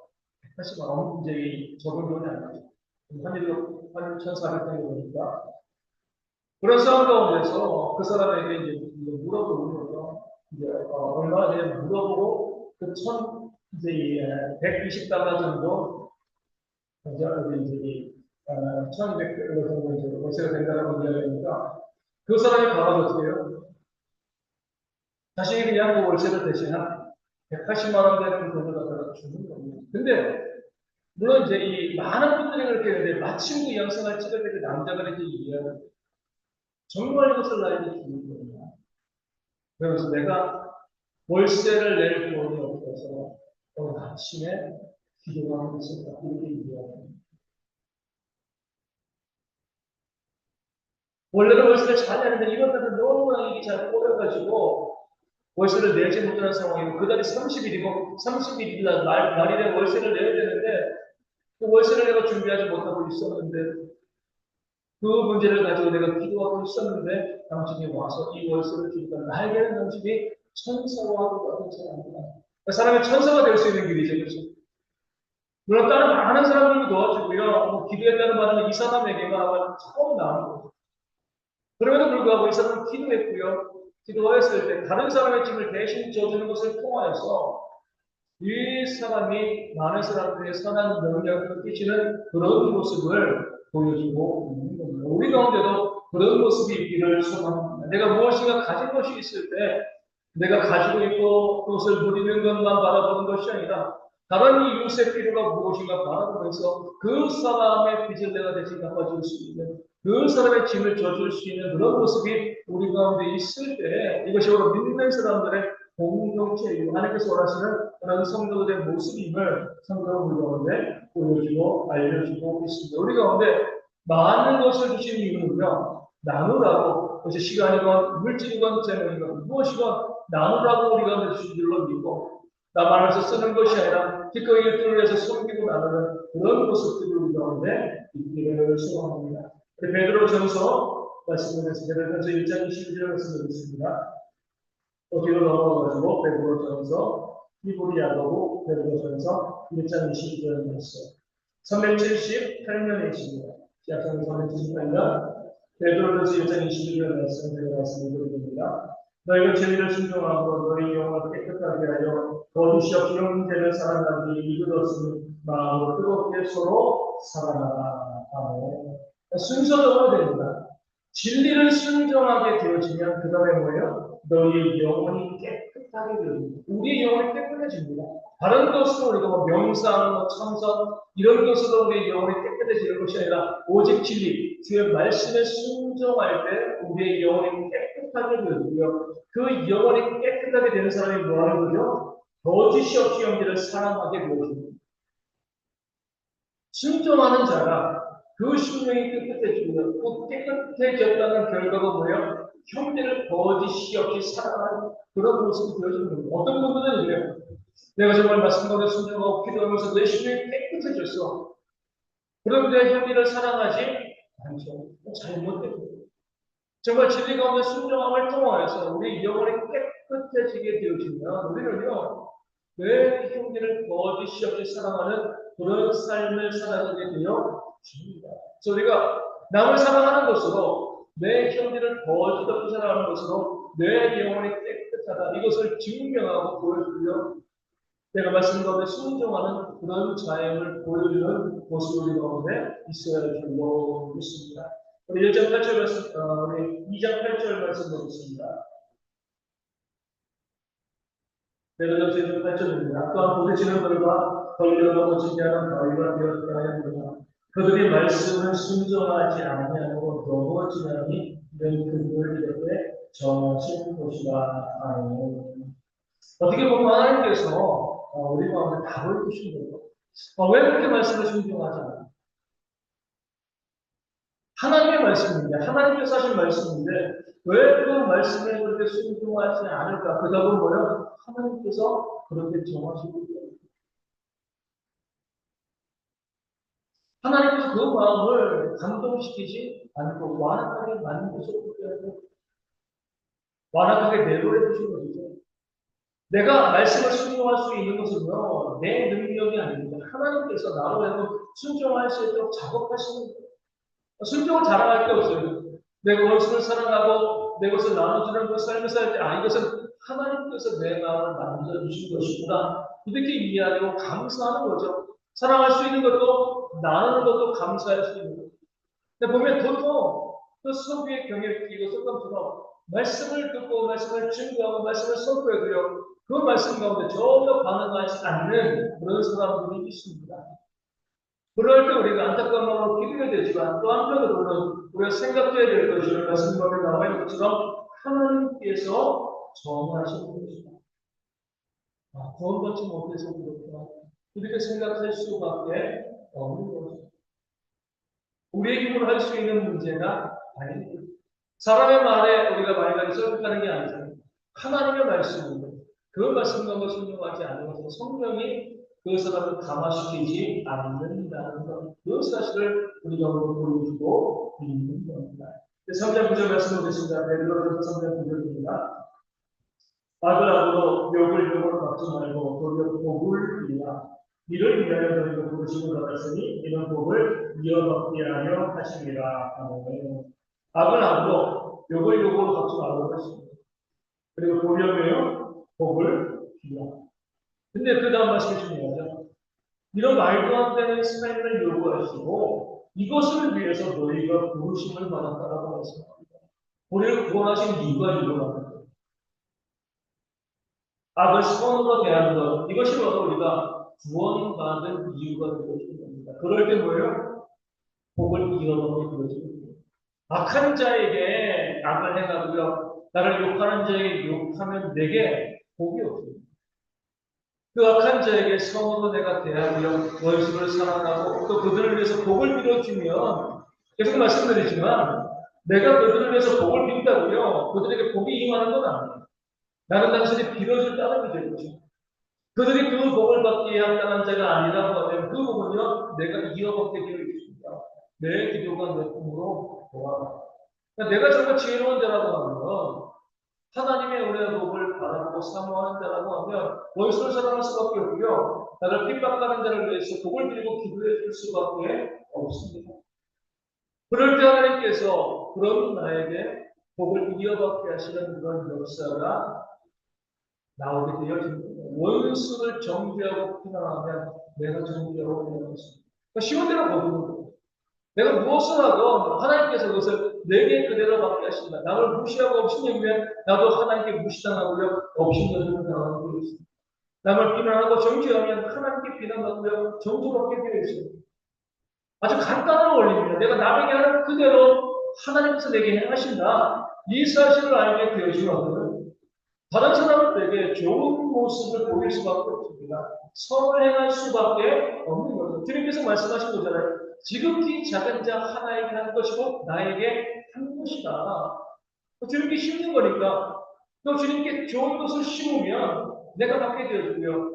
180만 원, 이제 적은 돈이 아니죠. 환율로, 환율 1,400달러 보니까. 그런 상황 가운데서 그 사람에게 이제 물어보는 거죠. 이제, 얼마나 되냐 물어보고, 그 이제 120달러 정도, 이제, 1,200달러 정도 이제 월세가 된다고 이야기하니까, 그 사람이 가가지고 어떻게 해요? 자신이 그냥 그 월세를 대신한 180만 원 되는 돈을 갖다가 주는 겁니다. 근데, 물론 이제 이 많은 분들이 그렇게 했는데, 마침 그 영상을 찍을 때 그 남자가 이렇게 이야기해요. 정말 이것을 나에게 주는 거냐. 그래서 내가 월세를 낼 돈이 없어서 오늘 아침에 기도가 하고 있었다. 이렇게 이야기합니다. 원래는 월세를 잘 내는데 이번 달은 너무나 일이 잘 꼬여가지고 월세를 내지 못하는 상황이고 그 달이 30일이고 31일 날일에 월세를 내야 되는데 그 월세를 내가 준비하지 못하고 있었는데 그 문제를 가지고 내가 기도하고 있었는데 당신이 와서 이 월세를 주니까 나에게는 당신이 천사와 같은 사람이다. 사람이 천사가 될 수 있는 길이죠. 그렇죠? 물론 다른 많은 사람들도 도와주고요. 뭐 기도했다는 말은 이 사람에게만 아마 처음 나온 거죠. 그럼에도 불구하고 이 사람은 기도했고요. 기도했을 때 다른 사람의 짐을 대신 져주는 것을 통하여서 이 사람이 많은 사람들의 선한 영향을 끼치는 그런 모습을 보여주고 있는 겁니다. 우리 가운데도 그런 모습이 있기를 소망합니다. 내가 무엇인가 가진 것이 있을 때 내가 가지고 있고 그것을 누리는 것만 바라보는 것이 아니라 다른 이웃의 필요가 무엇인가 바라보면서 그 사람의 빚을 내가 대신 갚아줄 수 있는 그 사람의 짐을 져줄 수 있는 그런 모습이 우리 가운데 있을 때 이것이 바로 믿는 사람들의 공동체이고 하나님께서 원하시는 그런 성도들의 모습임을 성도가 우리 가운데 보여주고 알려주고 있습니다. 우리 가운데 많은 것을 주신 이유는요. 나누라고 그것이 시간이건 물질이건 재능이건 무엇이건 나누라고 우리 가운데 주신 줄로 믿고 나만 해서 쓰는 것이 아니라 기꺼이 일들을 해서 섬기고 나누는 그런 모습들이 우리 가운데 있기를 소망합니다. 베드로전서 말씀드렸습니다. 베드로전서 1장 21절 말씀드렸습니다. 뒤로 넘어가가지고 베드로전서 히브리야고보 베드로전서 1장 22절 말씀 378년이십니다. 시작하는 378년 베드로전서 1장 22절 말씀을 드립니다. 너희가 진리를 순종하고 너희 영을 깨끗하게 하여 거짓이 없이 형제를 사랑하기 이르렀으니 마음으로 뜨겁게 서로 사랑하라. 아멘. 순서대로 됩니다. 진리를 순종하게 되어지면 그 다음에 뭐예요? 너희의 영혼이 깨끗하게 되어집니다. 우리의 영혼이 깨끗해집니다. 다른 것으로 우리가 뭐 명상, 참선 이런 것으로 우리의 영혼이 깨끗해지는 것이 아니라 오직 진리, 주의 말씀에 순종할 때 우리의 영혼이 깨끗하게 되어지고요. 그 영혼이 깨끗하게 되는 사람이 뭐하는 거죠? 거짓이 없이 형제를 사랑하게 되어집니다. 순종하는 자가 그 심령이 깨끗해지고요. 그 깨끗해졌다는 결과가 뭐예요? 형제를 거짓이 없이 사랑하는 그런 모습이 되어지는 겁니다. 어떤 분들은 이래요. 내가 정말 말씀 가운데 순종하고 기도하면서 내 심령이 깨끗해졌어. 그런데 형제를 사랑하지 않죠. 잘못된 정말 진리 가운데 순종함을 통하여서 우리 영혼이 깨끗해지게 되어지면 우리는요, 왜 형제를 거짓이 없이 사랑하는 그런 삶을 살아가게 되어집니다. 그래서 우리가 남을 사랑하는 것으로 내 형제를 거짓 없이 사랑하는 것으로 내 영혼이 깨끗하다. 이것을 증명하고 보여주려 내가 말씀 가운데 순종하는 그런 자임을 보여주는 모습이 우리 가운데 있어야 할 줄로 믿습니다. 우리 1장 8절 말씀, 우리 2장 8절 말씀 보겠습니다. 내가 지금 8절입니다. 또한 부딪히는 들과 걸려 넘어지게 하는 바위가 되었다 하였느냐. 그들이 말씀을 순종하지 아니하고 넘어지나니 이는 그들을 이렇게 정하신 것이다. 아멘. 어떻게 보면 하나님께서 우리 가운데 답을 주신 거예요. 왜 그렇게 말씀을 순종하지 않아요? 하나님의 말씀인데, 하나님께서 하신 말씀인데, 왜 그 말씀에 그렇게 순종하지 않을까? 그 답은 뭐예요? 하나님께서 그렇게 정하시고 있어요. 하나님께서 그 마음을 감동시키지 않고 완악하게 만드셨기 때문에 완악하게 내버려 두신 것이죠. 내가 말씀을 순종할 수 있는 것은요, 내 능력이 아닙니다. 하나님께서 나로 하여금 순종할 수 있도록 작업하시는 거예요. 순종을 자랑할 게 없어요. 내 것을 사랑하고 내 것을 나눠주는 그 삶을 살 때, 이것은 하나님께서 내 마음을 만져주신 것이구나. 이렇게 이해하고 감사하는 거죠. 사랑할 수 있는 것도 나누는 것도 감사할 수 있는 거죠. 근데 보면 보통 그 소비의 경외를 끼고 속감처럼 말씀을 듣고 말씀을 증거하고 말씀을 선포해도요. 그 말씀 가운데 전혀 반응하지 않는 그런 사람들이 있습니다. 그럴 때 우리가 안타까운 마음으로 기도해야 되지만 또 한편으로는 우리가 생각해야 될 것이 말씀 가운데 나와 있는 것처럼 하나님께서 정하신 것이다. 구원받지 못해서 그렇구나. 이렇게 생각할 수밖에 없는 것이다. 우리의 힘으로 할 수 있는 문제가 아닙니다. 사람의 말에 우리가 많이 설득하는 게 아니잖아요. 하나님의 말씀인데 그 말씀과 순종하지 않으면서 성령이 그 사람을 감화시키지 않는다는 것. 그 사실을 우리가 보여주고 있는 겁니다. 3장 9절 말씀 보겠습니다. 베드로전서 3장 9절입니다. 아들아버로 욕을 받지 말고 도리어 복을 빌라. 이를 위하여 너희가 부르심을 받았으니 이런 복을 이어받게 하려 하심이라. 악을 악으로 욕을 받지 말고 하십니다. 그리고 도리어며 복을 빌라. 근데 그 다음 말씀이 중요하죠. 이런 말도 안 되는 삶을 요구하시고 이것을 위해서 너희가 부르심을 받았다라고 말씀합니다. 우리를 구원하신 이유가 이거라는 거예요. 악을 선으로 대하는 것, 이것이 바로 우리가 구원받은 이유가 되어지는 겁니다. 그럴 때 뭐예요? 복을 잃어버리게 되어집니다. 악한 자에게 악을 행하고요. 나를 욕하는 자에게 욕하면 내게 복이 없습니다. 그 악한 자에게 성으로 내가 대하며 원수를 사랑하고 또 그들을 위해서 복을 빌어주면 계속 말씀드리지만 내가 그들을 위해서 복을 빈다고요. 그들에게 복이 임하는 건 아니에요. 나는 단순히 빌어줄 따름이 될 것입니다. 그들이 그 복을 받기에 합당한 자가 아니라고 하면 그 복은요 내가 이어받게 되어 있습니다. 내 기도가 내 꿈으로 돌아가. 그러니까 내가 정말 지혜로운 자라고 하면 하나님의 은혜의 복을 바라고 사모하는 자라고 하면 원수를 사랑할 수밖에 없고요. 나를 핍박하는 자를 위해서 복을 빌고 기도해 줄 수밖에 없습니다. 그럴 때 하나님께서 그런 나에게 복을 이어받게 하시는 그런 역사가 나오게 되어집니다. 원수를 정죄하고 피난하면 내가 정죄하고 피난하겠습니다. 그러니까 쉬운 대로 거두는 거예요. 내가 무엇을 하건 하나님께서 그것을 내게 그대로 받게 하신다. 남을 무시하고 업신여기면 나도 하나님께 무시당하고요. 업신여기는 당하게 되어 있습니다. 남을 비난하고 정죄하면 하나님께 비난받고요. 정죄받게 되어 있습니다. 아주 간단한 원리입니다. 내가 남에게 하는 그대로 하나님께서 내게 행하신다. 이 사실을 알게 되어지면 다른 사람들에게 좋은 모습을 보일 수밖에 없습니다. 선을 행할 수밖에 없는 거죠. 주님께서 말씀하신 거잖아요. 지극히 작은 자 하나에게 한 것이고 나에게 한 것이다. 주님께 심는 거니까 또 주님께 좋은 것을 심으면 내가 받게 되어지고요.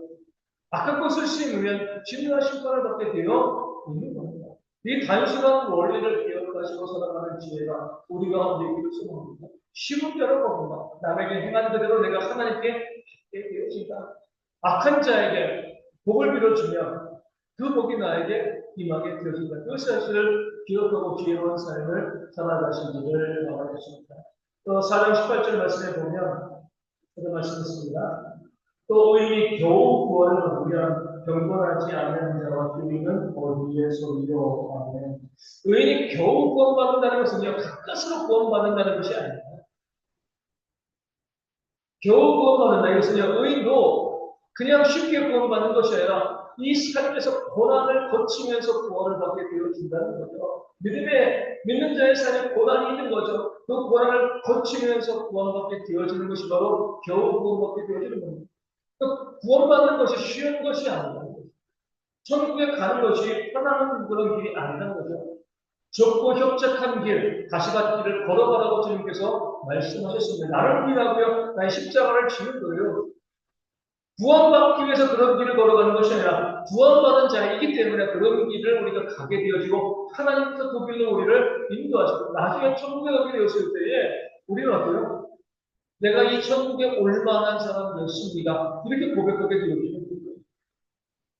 악한 것을 심으면 진노와 심판을 받게 되어 있는 겁니다. 이 단순한 원리를 기억하시고 살아가는 지혜가 우리 가운데 있기를 소망합니다. 쉬운 대로 겁니다. 남에게 행한 그대로 내가 하나님께 받게 되어진다. 악한 자에게 복을 빌어주면 그 복이 나에게 임하게 되어진다. 그 사실을 기억하고 지혜로운 삶을 살아가시기를 바라겠습니다. 또 4장 18절 말씀에 보면 그런 말씀이 있습니다. 또 의인이 겨우 구원을 얻으면 경건하지 않는 자와 주인은 어디에 소리요. 아멘. 의인이 겨우 구원받는다는 것은요, 가까스로 구원받는다는 것이 아닙니다. 겨우 구원받는다. 이것은요, 의인도 그냥 쉽게 구원받는 것이 아니라 이 삶에서 고난을 거치면서 구원을 받게 되어진다는 거죠. 믿는 자의 삶에 고난이 있는 거죠. 그 고난을 거치면서 구원받게 되어지는 것이 바로 겨우 구원받게 되어지는 겁니다. 구원받는 것이 쉬운 것이 아니다. 천국에 가는 것이 편안한 그런 길이 아니라는 거죠. 좁고 협착한 길, 가시밭길을 걸어가라고 주님께서 말씀하셨습니다. 나를 위하고요, 나의 십자가를 지는 거예요. 구원받기 위해서 그런 길을 걸어가는 것이 아니라 구원받은 자이기 때문에 그런 길을 우리가 가게 되어지고 하나님께서 그 길로 우리를 인도하시고 나중에 천국에 가게 되었을 때에 우리는 어때요? 내가 이 천국에 올 만한 사람이었습니다. 이렇게 고백하게 되어지는 거예요.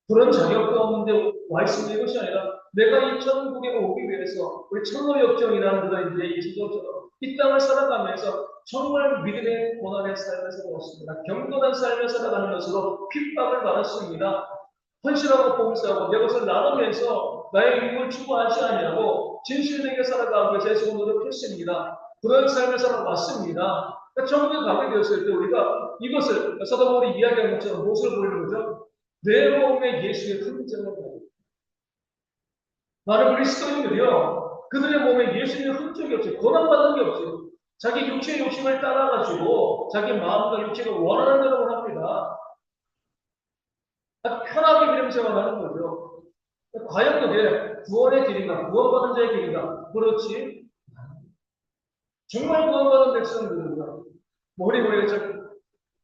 그런 자격도 없는데 와 있습니다. 이것이 아니라 내가 이 천국에 오기 위해서 우리 천로역정이라는 그런 이제 예수님처럼 이 땅을 살아가면서 정말 믿음의 고난의 삶을 살아왔습니다. 경건한 삶을 살아가는 것으로 핍박을 받았습니다. 헌신하고 봉사하고 내 것을 나누면서 나의 이익을 추구하지 아니하고 진실되게 살아가기 위해서 애쓰고 노력했습니다. 그런 삶을 살아왔습니다. 그러니까 천국에 가게 되었을 때 우리가 이것을 사도 바울이 이야기한 것처럼 무엇을 보이는 거죠? 내 몸에 예수의 흔적을 보여요. 많은 그리스도인들이요, 그들의 몸에 예수의 흔적이 없어요. 고난받는 게 없어요. 자기 육체의 욕심을 따라가지고 자기 마음과 육체가 원하는 대로 합니다. 편하게 믿음 생활하는 거죠. 과연 그게 구원의 길인가? 구원받은 자의 길인가? 그렇지. 정말 구원받은 백성들은요, 머리 머리가 참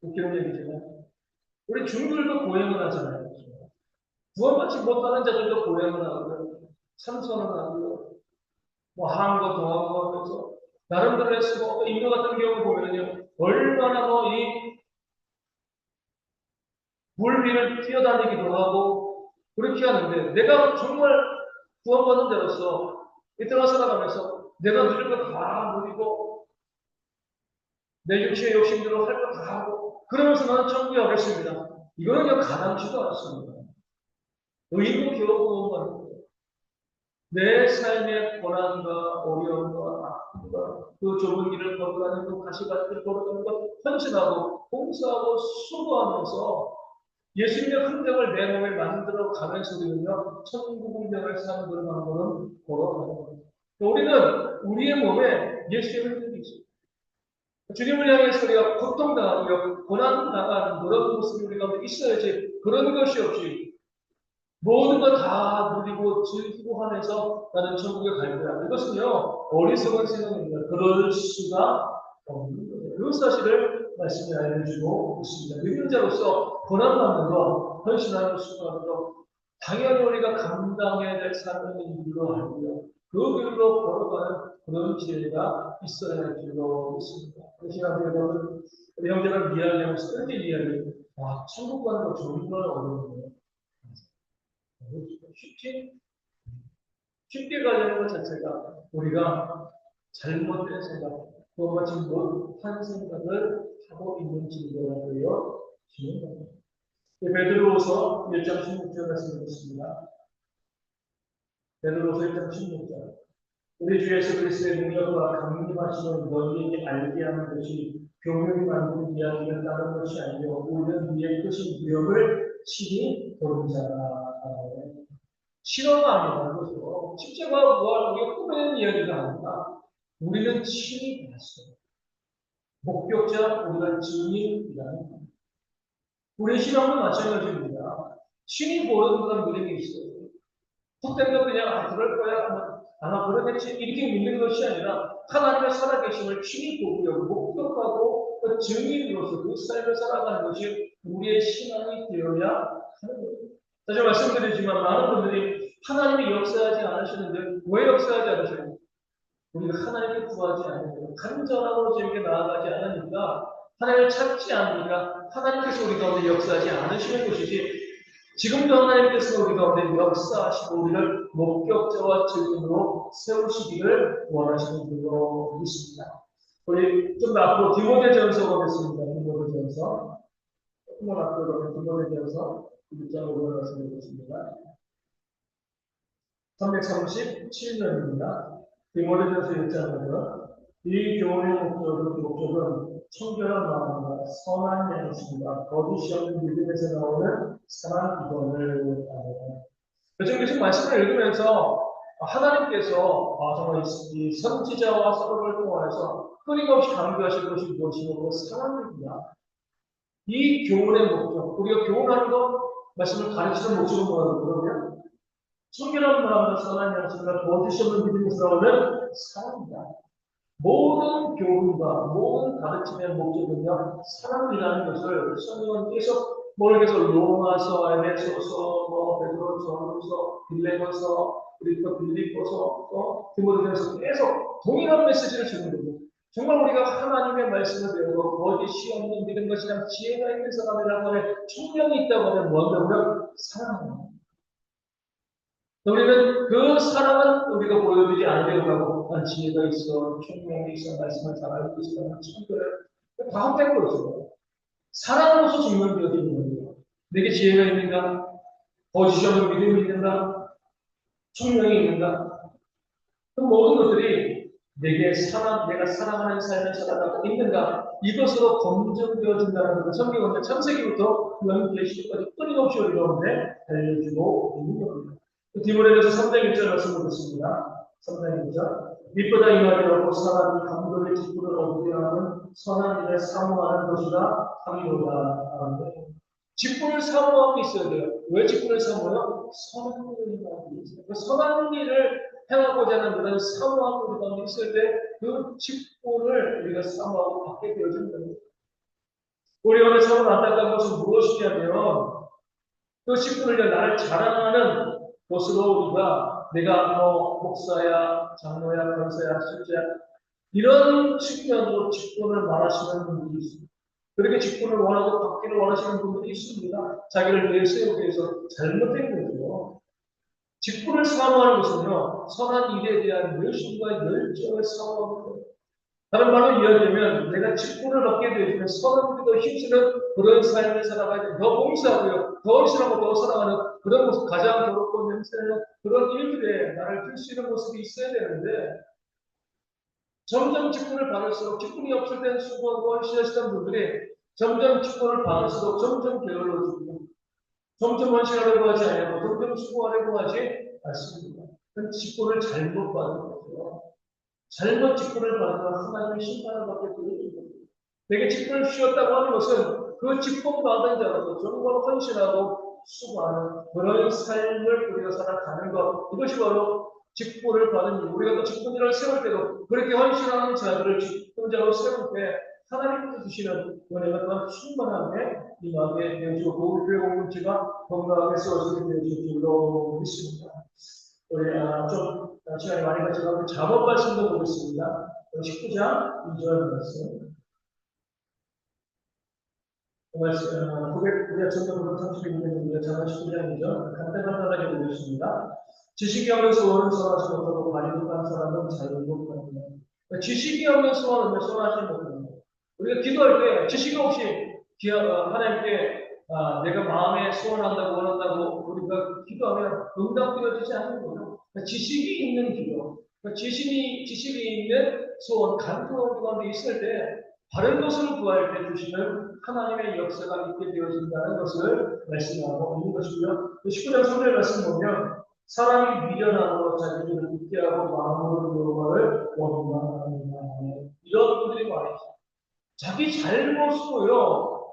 웃기는 얘기지만, 우리 중들도 고행을 하잖아요. 구원받지 못하는 자들도 고행을 하고요. 참선을 하고요. 뭐 한거 더한 거 하면서 나름대로 쓰고 인도 같은 경우 보면요. 얼마나 뭐이 물 위를 뛰어다니기도 하고 그렇게 하는데 내가 정말 구원받는 자로서 이 땅을 살아가면서 내가 누릴 거 다 누리고 내 육체의 욕심대로 할 거 다 하고 그러면서 나는 천국에 가겠습니다. 이거는 가당치도 않습니다. 의인도 겨우 구원받는 거예요. 내 삶의 고난과 어려움과 아픔과 그 좁은 길을 걸어가는 그 가시밭길을 걸어가는 것 헌신하고 봉사하고 수고하면서 예수님의 흔적을 내 몸에 만들어 가면서 우리는요 천국 운명을 사는 그런 방법은 걸어가는 겁니다. 우리는 우리의 몸에 예수의 흔적이 있습니다. 주님을 향해서 우리가 고통당하고 고난당하는 그런 모습이 우리 가운데 있어야지 그런 것이 없이 모든 걸 다 누리고 즐기고 하면서 나는 천국에 갈 거야. 이것은요, 어리석은 생각입니다. 그럴 수가 없는 거예요. 그 사실을 말씀에 알려주고 있습니다. 믿는 자로서 고난받는 것, 헌신하는 수고하는 것, 당연히 우리가 감당해야 될 삶을 일로 알고요. 그 길로 걸어가는 그런 지혜가 있어야 할 줄로 있습니다. 그 시간에 여러분, 우리 형제가 이야기하고 쓰게 이야기, 와, 천국 가는 거 정말 어려운 거예요. 쉽게 가려는 것 자체가 우리가 잘못된 생각, 구원받지 못한 생각을 하고 있는 증거가 되어지는 겁니다. 베드로후서 1장 16절 말씀드렸습니다. 베드로후서 1장 16절. 우리 주 예수 그리스도의 능력과 강림하심을 너희에게 알게 하는 것이 교명이 만든 이야기를 따른 것이 아니요 우리는 위에 크신 위력을 친히 보는 자라. 실화가 아니라는 거죠. 십자가와 부활, 우리가 꾸며낸 이야기가 아니라 우리는 친히 봤어요. 목격자, 우리가 증인이라는 겁니다. 우리 신앙도 마찬가지입니다. 친히 보는 그런 믿음이 있어요. 헛된 그냥 그럴 거야 아마 그러겠지 이렇게 믿는 것이 아니라 하나님의 살아계심을 친히 보고요. 목격하고 그 증인으로서 그 삶을 살아가는 것이 우리의 신앙이 되어야 하는 거예요. 다시 말씀드리지만 많은 분들이 하나님이 역사하지 않으시는데 왜 역사하지 않으시는지 우리가 하나님을 구하지 않으니까 간절하고 저에게 나아가지 않으니까 하나님을 찾지 않으니까 하나님께서 우리 가운데 역사하지 않으시는 것이지 지금도 하나님께서 우리 가운데 역사하시고 우리를 목격자와 증인으로 세우시기를 원하시는 줄로 믿습니다. 우리 좀 앞으로 디모데전서 보겠습니다. 디모데전서 조금만 앞으로 디모데전서 1장 5절 말씀 드리겠습니다. 337년입니다. 디모데전서 1장 5절. 이 교훈의 목적은 청결한 마음과 선한 양심과 거짓이 없는 믿음에서 나오는 선한 기본을 말합니다. 계속 말씀을 읽으면서 하나님께서 정말 이 선지자와 서로를 통해서 끊임없이 강조하실 것이 무엇이고 사랑입니다. 이 교훈의 목적, 우리가 교훈하는 것, 말씀을 가르치는 목적은 뭐라고 그러면 청결한 마음과 선한 양심과 거짓이 없는 믿음에서 나오는 사랑입니다. 모든 교훈과 모든 가르침의 목적은요, 사랑이라는 것을 성경은 계속 뭘 계속 로마서, 에베소서, 베드로전서, 빌레몬서, 그리고 또 빌립보서, 또 디모데전서 계속 동일한 메시지를 주는 거죠. 정말 우리가 하나님의 말씀을 배우고 거짓이 없는 믿은 것이랑 지혜가 있는 사람이라고 하면 총명이 있다고 하면 뭔가 사랑합니다. 우리는 그 사랑은 우리가 보여주지 않으려고 한 지혜가 있어, 총명이 있어, 말씀을 잘 알고 있어, 청결을 다 합된 거죠. 사랑으로서 증명되어지는 거예요. 내게 지혜가 있는가? 거짓이 없는 믿음이 있는가? 총명이 있는가? 그 모든 것들이 내가 사랑하는 삶을 살아가고 있는가? 이것으로 검증되어진다는 것을 성경은 창세기부터 요한계시록까지 끊임없이 우리 가운데 알려주고 있는 겁니다. 디모데전서 3장 1절 말씀 보겠습니다. 3장 1절. 밑보다 이말이라고 사람이 감독의 직분을 얻게 하는 선한 일에 사모하는 것이라 함이로다. 직분을 사모하고 있어야 돼요. 왜 직분을 사모해요? 선한 일을 하고 있어요. 그 선한 일을 행하고자 하는 그런 사모하고 우리 가운데 있을 때 그 직분을 우리가 사모하고 받게 되어지는 겁니다. 우리 오늘 사모 안타까운 것은 무엇이냐면 그 직분을 나를 자랑하는 것으로 우리가 내가 목사야, 장로야, 권사야, 실제야 이런 측면으로 직분을 말하시는 분들이 있습니다. 그렇게 직분을 원하고 받기를 원하시는 분들이 있습니다. 자기를 내세우기 위해서 잘못된 거죠. 직분을 사모하는 것은요, 선한 일에 대한 열심과 열정을 사모하는 거예요. 다른 말로 이야기하면 내가 직분을 받게 되면 선한 일에 힘쓰는 그런 삶을 살아가야 돼. 더 봉사하고요, 더 헌신하고 더 사랑하는 그런 모습, 가장 더럽고 냄새나는 그런 일들에 나를 들 수 있는 모습이 있어야 되는데 점점 직분을 받을수록 직분이 없을 때는 수고하고 헌신하시던 분들이 점점 직분을 받을수록 점점 게을러지고 점점 헌신하려고 하지 않고 점점 수고하려고 하지 않습니다. 그건 직분을 잘못 받은 거죠. 잘못 직분을 받으면 하나님의 심판을 받게 되는 겁니다. 내게 직분을 주셨다고 하는 것은 그 직분 받은 자로서 정말 헌신하고 수고하는 그런 삶을 우리가 살아가는 것, 이것이 바로 직분을 받은 일. 우리가 또 직분자를 세울 때도 그렇게 헌신하는 자들을 직분자로 세울 때 하나님께서 주시는 은혜가 또한 충만하게 임하게 되어지고 교회 공동체가 건강하게 세워지게 되어질 줄로 믿습니다. 우리 좀 시간이 많이 가져가고 작업 말씀도 보겠습니다. 19장 2절 말씀. 말씀, 936년입니다. 작업 19장이죠. 간단하게 보겠습니다. 지식이 없는 소원은 선하지 못하고 많이 못한 사람은 잘못합니다. 지식이 없는 소원은 선하지 못합니다. 우리가 기도할 때 지식 없이 하나님께 내가 마음에 소원한다고 원한다고 우리가 기도하면 응답되어지지 않는 거예요. 지식이 있는 기도, 지식이 있는 소원, 간구가 가운데 있을 때 바른 것을 구할 때 주시는 하나님의 역사가 있게 되어진다는 것을 말씀하고 있는 것이고요. 19장 3절 말씀 보면 사람이 미련하고 자기를 믿게 하고 마음으로 여호와를 원망하는 이런 분들이 많이 있어요. 자기 잘못으로요,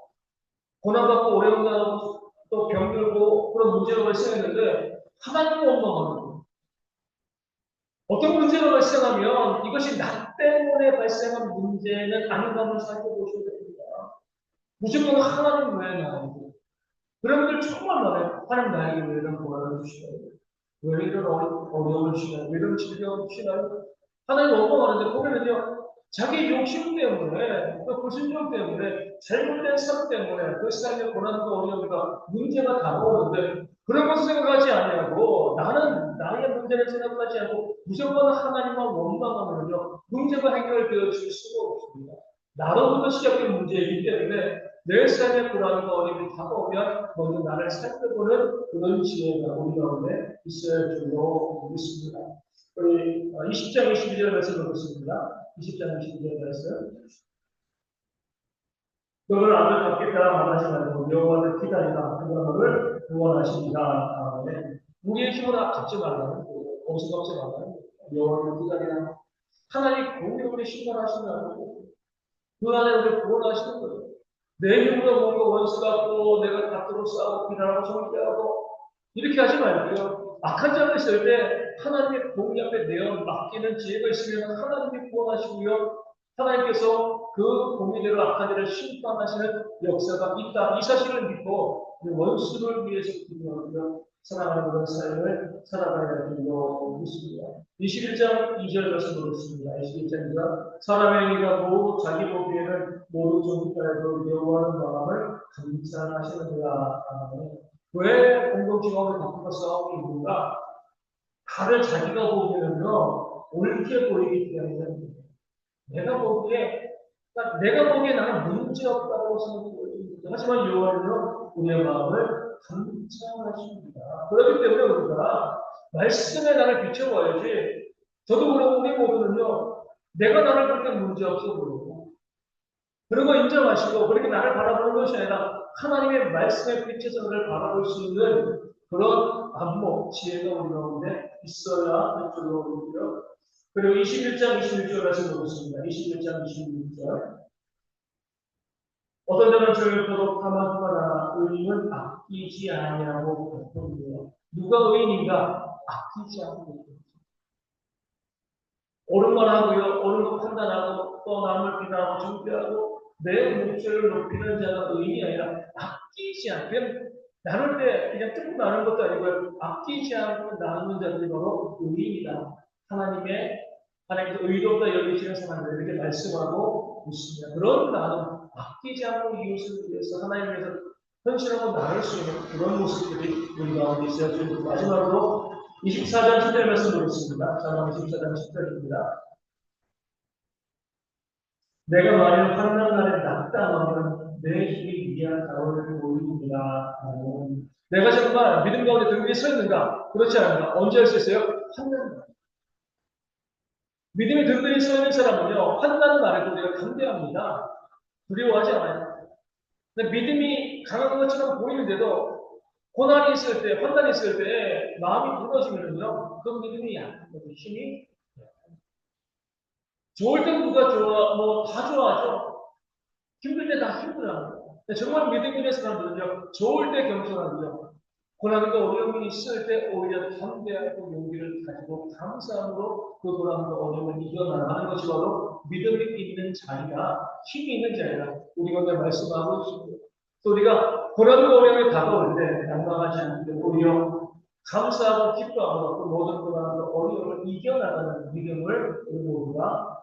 고난받고 어려움 당하고 또 병들고 그런 문제가 발생했는데 하나님을 원망하는 거예요. 어떤 문제가 발생하면 이것이 나 때문에 발생한 문제는 아닌가 살펴보셔야 됩니다. 무조건 하나님 외에는 아니고 그런 분들 정말 많아요. 하나님 나에게 왜 이런 고난을 주시나요? 왜 이런 어려움을 주시나요? 왜 이런 질병을 주시나요? 하나님 원망하는데 보면은요, 자기 욕심 때문에, 또 불순종 때문에, 잘못된 삶 때문에 그 삶의 고난과 어려움과 문제가 다가오는데 그런 것을 생각하지 아니하고 나는 나의 문제를 생각하지 않고 무조건 하나님만 원망하면요 문제가 해결되어질 수가 없습니다. 나로부터 시작된 문제이기 때문에 내 삶의 불안과 어려움이 다가오면 먼저 나를 살펴보는 그런 지혜가 우리 가운데 있어야 할 줄로 믿습니다. 우리 20장 22절 말씀 보겠습니다. 20장 22절 말씀. 너를 아들 갖겠다 말하지 말고 여호와를 기다리라. 그가 너를 구원하시리라. 아멘. 우리의 힘을 갖지 말라는 거예요. 엄습하지 말라는 거예요. 여호와를 기다리라. 하나님 공격을 신발하신다고 그 안에 우리를 구원하시는 거예요. 내 힘으로 뭔가 원수 같고 내가 받도록 싸우고 비난하고 정죄하고 이렇게 하지 말고요. 악한 자가 있을 때 하나님의 공의 앞에 내어 맡기는 지혜가 있으면 하나님이 구원하시고요. 하나님께서 그 공의대로 악한 자를 심판하시는 역사가 있다. 이 사실을 믿고 원수를 위해서 기도하고요. 사랑하는 그런 삶을 살아가야 된다고 믿습니다. 21장 2절 말씀 보겠습니다. 21장 2절 사람의 의가 모두 자기 보기에는 모두 정직하여도 여호와는 마음을 감찰하시느니라. 왜 공동체가 바꾸고 싸움이 있는가? 다들 자기가 보기에는요 옳게 보이기 때문에 내가 보기에 나는 문제 없다고 생각해요. 하지만 여호와는요 우리의 마음을 감찰하십니다. 그렇기 때문에 우리가 말씀에 나를 비춰봐야지. 저도 그렇고 우리 모두는요 내가 나를 볼 때 문제 없어 보이고 그런 거 인정하시고 그렇게 나를 바라보는 것이 아니라 하나님의 말씀에 비춰서 나를 바라볼 수 있는 그런 안목, 지혜가 우리 가운데 있어야 할 줄로 보고요. 그리고 21장 26절 말씀 보겠습니다. 21장 26절 어떤 자는 저녁도록 탐하거나 의인은 아끼지 아니하고 갚습니다. 누가 의인인가? 아끼지 않고 옳은 말 하고요, 옳은 거 판단하고 또 남을 비난하고 정죄하고 내 목소리를 높이는 자가 의인이 아니라 아끼지 않고 나눌 때 그냥 뜯고 나누는 것도 아니고요. 아끼지 않고 나누는 자들이 바로 의인이다. 하나님께서 의롭다 여기시는 사람들 이렇게 말씀하고 있습니다. 그런 나눔, 아끼지 않고 이웃을 위해서 하나님을 위해서 헌신하고 나눌 수 있는 그런 모습들이 우리 가운데 있어야 됩니다. 마지막으로 24장 10절 말씀 보겠습니다. 자막 24장 10절입니다. 내가 만일 환난날에 낙담하면 내 힘이 미한 자원을 보이리라. 내가 정말 믿음 가운데 등비에 서 있는가? 그렇지 않은가? 언제 할 수 있어요? 환난. 믿음이 든든히 서 있는 사람은요, 환난 날에도 우리가 감대합니다. 두려워하지 않아요. 근데 믿음이 강한 것처럼 보이는데도 고난이 있을 때, 환난이 있을 때 마음이 무너지면요, 그 믿음이 약한 거죠. 힘이. 좋을 땐 누가 좋아, 뭐 다 좋아하죠. 힘들 때 다 힘들어요. 정말 믿음 있는 사람들은요, 좋을 때 겸손하고요. 고난과 어려움이 있을 때 오히려 담대하고 용기를 가지고 감사함으로 그 고난과 어려움을 이겨나가는 것이 바로 믿음이 있는 자리가 힘이 있는 자리가 우리가 오늘 말씀하고 있습니다. 또 우리가 고난과 어려움이 다가올 때 난감하지 않게 오히려 감사하고 기뻐하고 그 모든 고난과 어려움을 이겨나가는 믿음을 우리 모두가